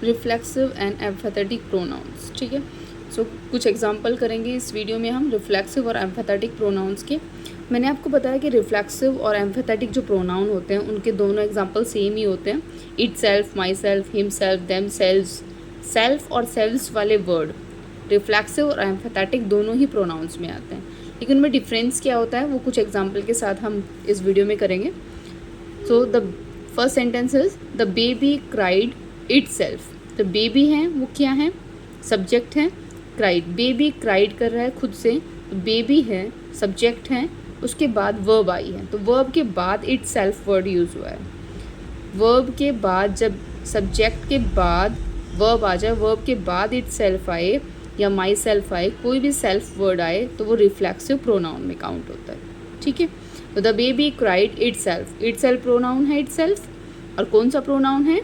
Reflexive and एम्फेथेटिक pronounce. ठीक है, सो कुछ एग्जांपल करेंगे इस वीडियो में हम रिफ्लेक्सिव और एम्फेथेटिक प्रोनाउंस के। मैंने आपको बताया कि रिफ्लेक्सिव और एम्फेथेटिक जो प्रोनाउन होते हैं उनके दोनों एग्जांपल सेम ही होते हैं, it self, my self, him self, them selves. Self और सेल्व्स वाले वर्ड रिफ्लेक्सिव और एम्फेथेटिक दोनों ही प्रोनाउंस में आते हैं, लेकिन उनमें डिफरेंस क्या होता है वो कुछ एग्जाम्पल के साथ हम इस वीडियो में करेंगे। So the first sentence is the baby cried it self. The baby है वो क्या है, सब्जेक्ट है, क्राइड, बेबी क्राइड कर रहा है खुद से, तो बेबी है सब्जेक्ट है, उसके बाद वर्ब आई है, तो वर्ब के बाद इट सेल्फ वर्ड यूज़ हुआ है। वर्ब के बाद जब सब्जेक्ट के बाद वर्ब आ जाए, वर्ब के बाद इट सेल्फ आए या माई सेल्फ आए, कोई भी सेल्फ वर्ड आए तो वो रिफ्लेक्सिव प्रोनाउन में काउंट होता है। ठीक है, तो the baby cried itself, itself pronoun है इट सेल्फ, और कौन सा प्रोनाउन है,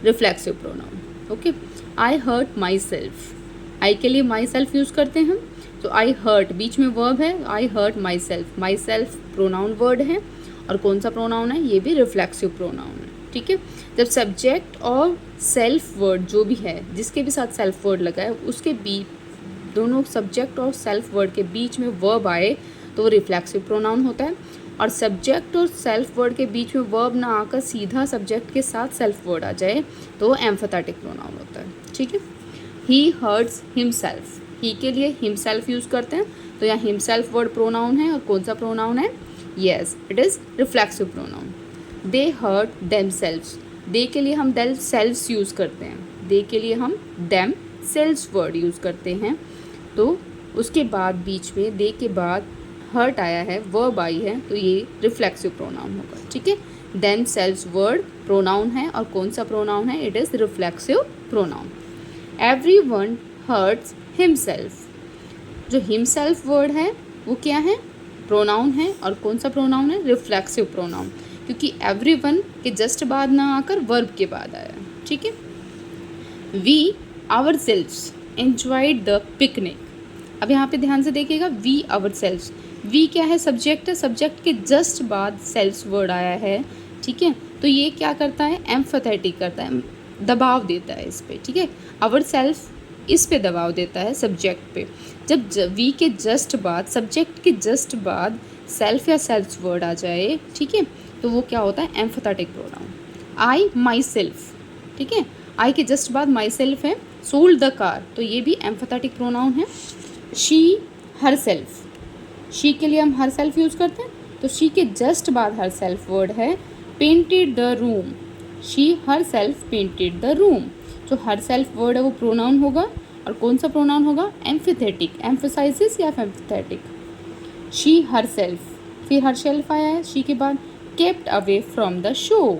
reflexive pronoun. Okay, I hurt myself, I के लिए माई सेल्फ यूज़ करते हैं हम, तो आई हर्ट बीच में वर्ब है, I hurt myself pronoun word है, और कौन सा प्रोनाउन है, ये भी रिफ्लेक्सिव प्रोनाउन है। ठीक है, जब सब्जेक्ट और सेल्फ वर्ड जो भी है, जिसके भी साथ सेल्फ वर्ड लगा है, उसके बीच दोनों सब्जेक्ट और सेल्फ वर्ड के बीच में वर्ब आए तो वो रिफ्लेक्सिव प्रोनाउन होता है, और सब्जेक्ट और सेल्फ वर्ड के बीच में वर्ब ना आकर सीधा सब्जेक्ट के साथ सेल्फ वर्ड आ जाए तो वो एम्फेथेटिक प्रोनाउन होता है। ठीक है, ही हर्ट्स हिमसेल्फ, ही के लिए हिमसेल्फ यूज़ करते हैं, तो यहाँ हिमसेल्फ वर्ड प्रोनाउन है, और कौन सा प्रोनाउन है, yes it is reflexive pronoun. They hurt themselves, they के लिए हम देम सेल्व्स यूज़ करते हैं, दे के लिए हम देम सेल्व्स वर्ड यूज़ करते हैं, तो उसके बाद बीच में दे के बाद हर्ट आया है, वर्ब आई है, तो ये रिफ्लेक्सिव प्रोनाउन होगा। ठीक है, देम सेल्व्स वर्ड प्रोनाउन है, और कौन सा प्रोनाउन है, it is reflexive pronoun. Everyone hurts himself, जो हिमसेल्फ वर्ड है वो क्या है, प्रोनाउन है, और कौन सा प्रोनाउन है, रिफ्लेक्सिव प्रोनाउन, क्योंकि एवरीवन के जस्ट बाद ना आकर वर्ब के बाद आया। ठीक है, we ourselves enjoyed the picnic, अब यहाँ पे ध्यान से देखिएगा, वी आवरसेल्व्स, वी क्या है, सब्जेक्ट है, सब्जेक्ट के जस्ट बाद सेल्स वर्ड आया है। ठीक है, तो ये क्या करता है, एम्फेथेटिक करता है, दबाव देता है इस पे। ठीक है, आवर सेल्फ इस पे दबाव देता है सब्जेक्ट पे। जब वी के जस्ट बाद, सब्जेक्ट के जस्ट बाद सेल्फ या सेल्फ वर्ड आ जाए, ठीक है, तो वो क्या होता है, एम्फेथेटिक प्रोनाउन। आई माई सेल्फ, ठीक है, आई के जस्ट बाद माई सेल्फ है, सोल्ड द कार, तो ये भी एम्फेथेटिक प्रोनाउन है। शी हर सेल्फ, शी के लिए हम हर सेल्फ यूज़ करते हैं, तो शी के जस्ट बाद हर सेल्फ वर्ड है, painted the room, she her self painted the room, जो हर सेल्फ वर्ड है वो प्रोनाउन होगा, और कौन सा प्रोनाउन होगा, एम्फेथेटिक, एम्फेसाइसिस या एम्फेथेटिक। शी हर सेल्फ, फिर हर सेल्फ आया है शी के बाद, kept away from the show.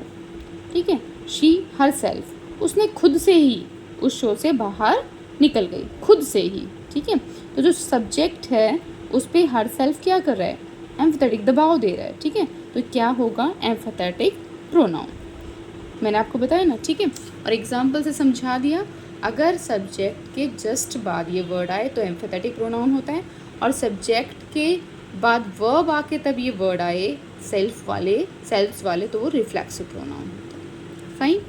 ठीक है, शी हर सेल्फ, उसने खुद से ही उस शो से बाहर निकल गई, खुद से ही। ठीक है, तो जो सब्जेक्ट है उस पर हर सेल्फ क्या कर रहा है, एम्फेथेटिक दबाव दे रहा है। ठीक है, तो क्या होगा, एम्फेथेटिक प्रोनाउन, मैंने आपको बताया ना। ठीक है, और एग्जाम्पल से समझा दिया, अगर सब्जेक्ट के जस्ट बाद ये वर्ड आए तो एम्फेथेटिक प्रोनाउन होता है, और सब्जेक्ट के बाद वर्ब आके तब ये वर्ड आए सेल्फ वाले, सेल्फ्स वाले, तो वो रिफ्लेक्सिव प्रोनाउन होता है। फाइन।